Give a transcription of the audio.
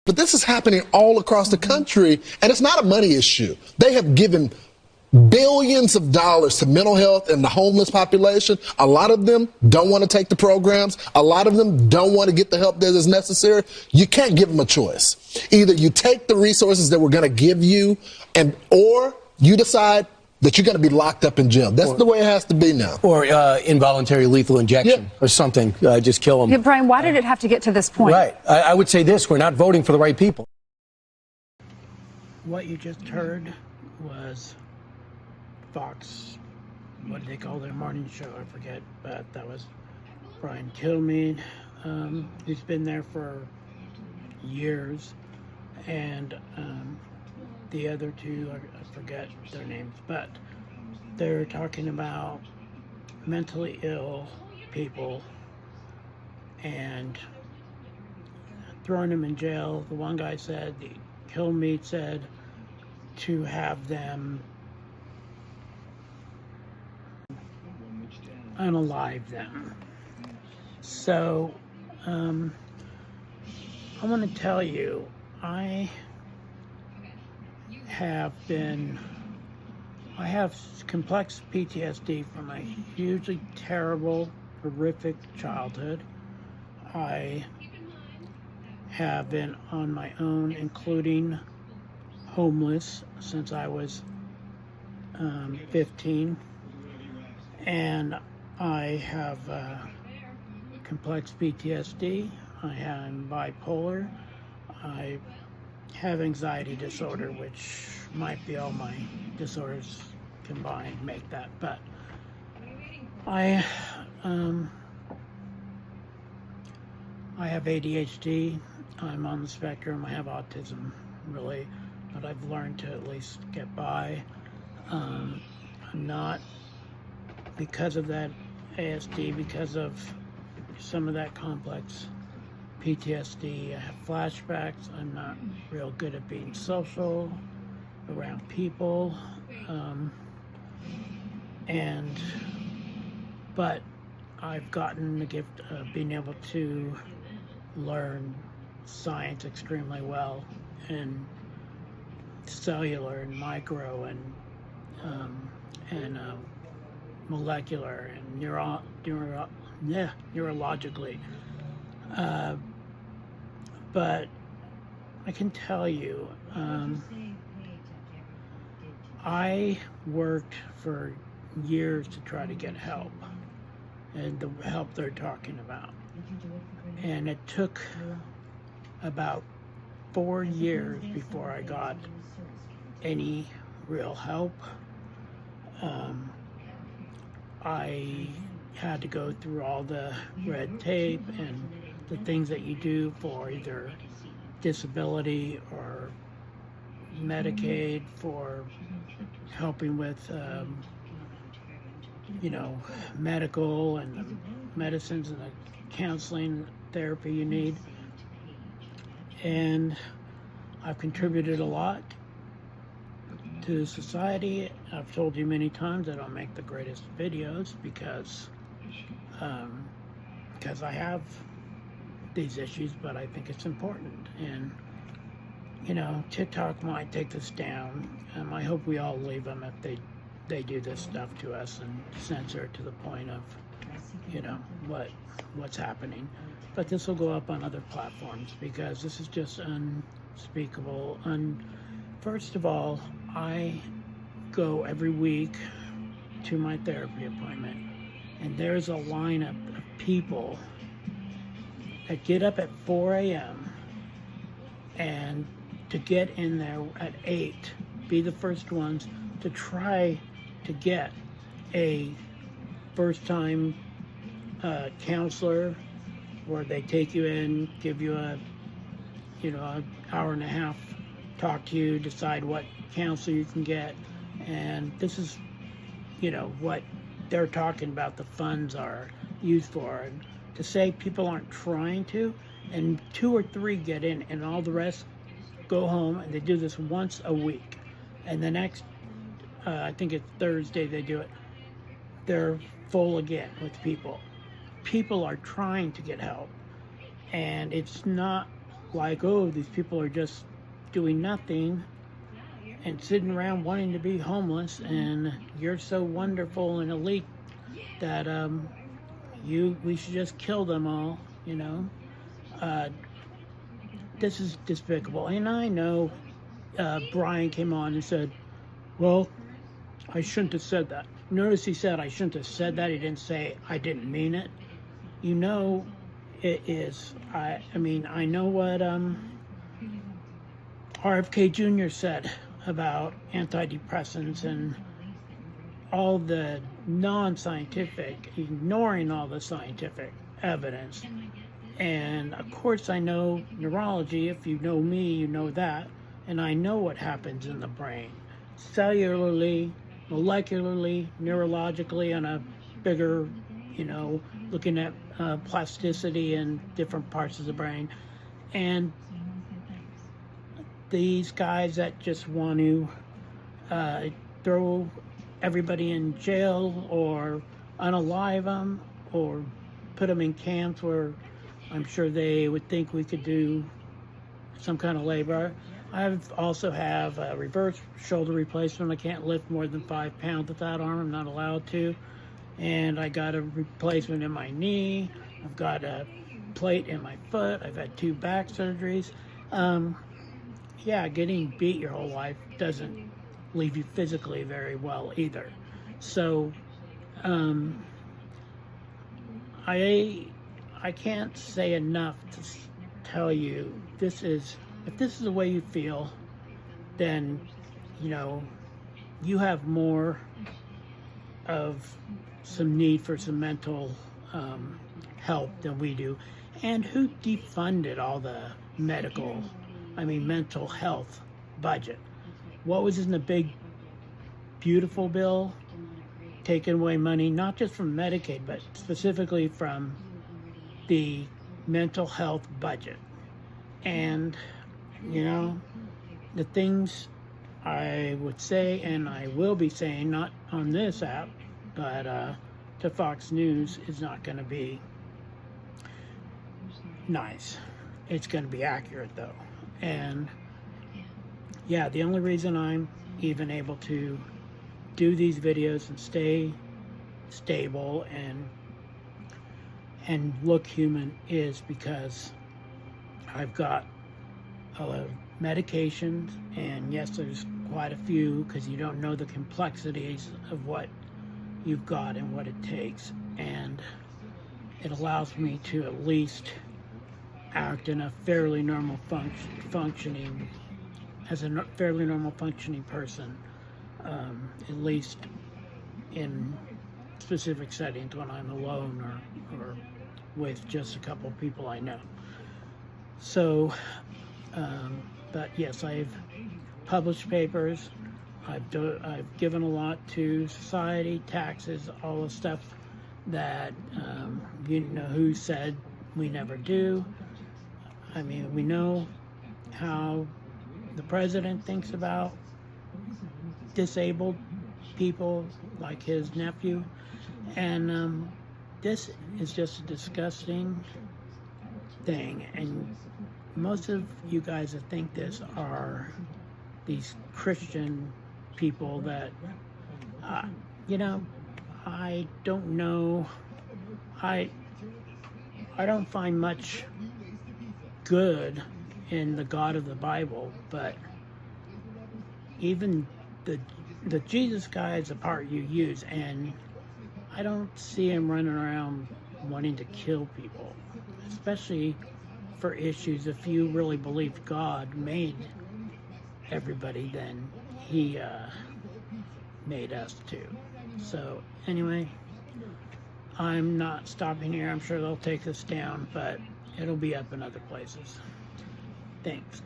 But this is happening all across the country, and it's not a money issue. They have given billions of dollars to mental health and the homeless population. A lot of them don't want to take the programs. A lot of them don't want to get the help that is necessary. You can't give them a choice. Either you take the resources that we're going to give you, or you decide that you're going to be locked up in jail. That's the way it has to be now. Or involuntary lethal injection or something. Just kill them. Yeah, Brian, why did it have to get to this point? Right. I would say this. We're not voting for the right people. What you just heard was Fox, what do they call their morning show? I forget, but that was Brian Kilmeade, who's been there for years, and the other two, I forget their names, but they're talking about mentally ill people and throwing them in jail. The one guy said, Kilmeade said, to have them unalive them. So I want to tell you, I have complex PTSD from a hugely terrible, horrific childhood. I have been on my own, including homeless, since I was 15. And I have complex PTSD. I am bipolar. I have anxiety disorder, which might be all my disorders combined make that. But I have ADHD. I'm on the spectrum. I have autism, really, but I've learned to at least get by. I'm not, because of that ASD, because of some of that complex PTSD, I have flashbacks. I'm not real good at being social around people, but I've gotten the gift of being able to learn science extremely well, and cellular and micro and molecular and neurologically. But I can tell you, I worked for years to try to get help, and the help they're talking about. And it took about 4 years before I got any real help. I had to go through all the red tape and the things that you do for either disability or Medicaid, for helping with medical and the medicines and the counseling therapy you need. And I've contributed a lot to society. I've told you many times I don't make the greatest videos because I have these issues, but I think it's important. And TikTok might take this down, and I hope we all leave them if they do this stuff to us and censor it to the point of what's happening. But this will go up on other platforms because this is just unspeakable. First of all, I go every week to my therapy appointment, and there's a lineup of people that get up at 4 a.m. and to get in there at 8, be the first ones to try to get a first-time counselor, where they take you in, give you an hour and a half, talk to you, decide what counselor you can get. And this is, what they're talking about the funds are used for. And to say people aren't trying to, and 2 or 3 get in, and all the rest go home, and they do this once a week. And the next, I think it's Thursday they do it, they're full again with people. People are trying to get help, and it's not like, oh, these people are just doing nothing and sitting around wanting to be homeless, and you're so wonderful and elite that we should just kill them all, you know. This is despicable. And I know Brian came on and said, well, I shouldn't have said that. Notice he said I shouldn't have said that. He didn't say I didn't mean it. You know, it is. I mean, I know what RFK Jr. said about antidepressants and all the non-scientific, ignoring all the scientific evidence. And of course I know neurology. If you know me, you know that. And I know what happens in the brain, cellularly, molecularly, neurologically, on a bigger, you know, looking at plasticity in different parts of the brain. And these guys that just want to throw everybody in jail or unalive them or put them in camps where I'm sure they would think we could do some kind of labor. I also have a reverse shoulder replacement. I can't lift more than 5 pounds with that arm. I'm not allowed to. And I got a replacement in my knee. I've got a plate in my foot. I've had 2 back surgeries. Yeah, getting beat your whole life doesn't leave you physically very well either. So I can't say enough to tell you if this is the way you feel, then, you know, you have more of some need for some mental help than we do. And who defunded all the mental health budget? What was in the big, beautiful bill? Taking away money, not just from Medicaid, but specifically from the mental health budget. And, you know, the things I would say, and I will be saying, not on this app, but to Fox News, is not going to be nice. It's going to be accurate, though. And yeah, the only reason I'm even able to do these videos and stay stable and look human is because I've got medications, and yes, there's quite a few, because you don't know the complexities of what you've got and what it takes, and it allows me to at least act in a fairly normal functioning person, at least in specific settings when I'm alone or with just a couple people I know. So, but yes, I've published papers. I've given a lot to society, taxes, all the stuff that you know who said we never do. I mean, we know how the president thinks about disabled people, like his nephew, and this is just a disgusting thing. And most of you guys that think this are these Christian people that, you know, I don't know. I don't find much good in the God of the Bible, but even the Jesus guy is a part you use, and I don't see him running around wanting to kill people, especially for issues. If you really believe God made everybody, then he made us too. So anyway, I'm not stopping here. I'm sure they'll take this down, but it'll be up in other places. Thanks.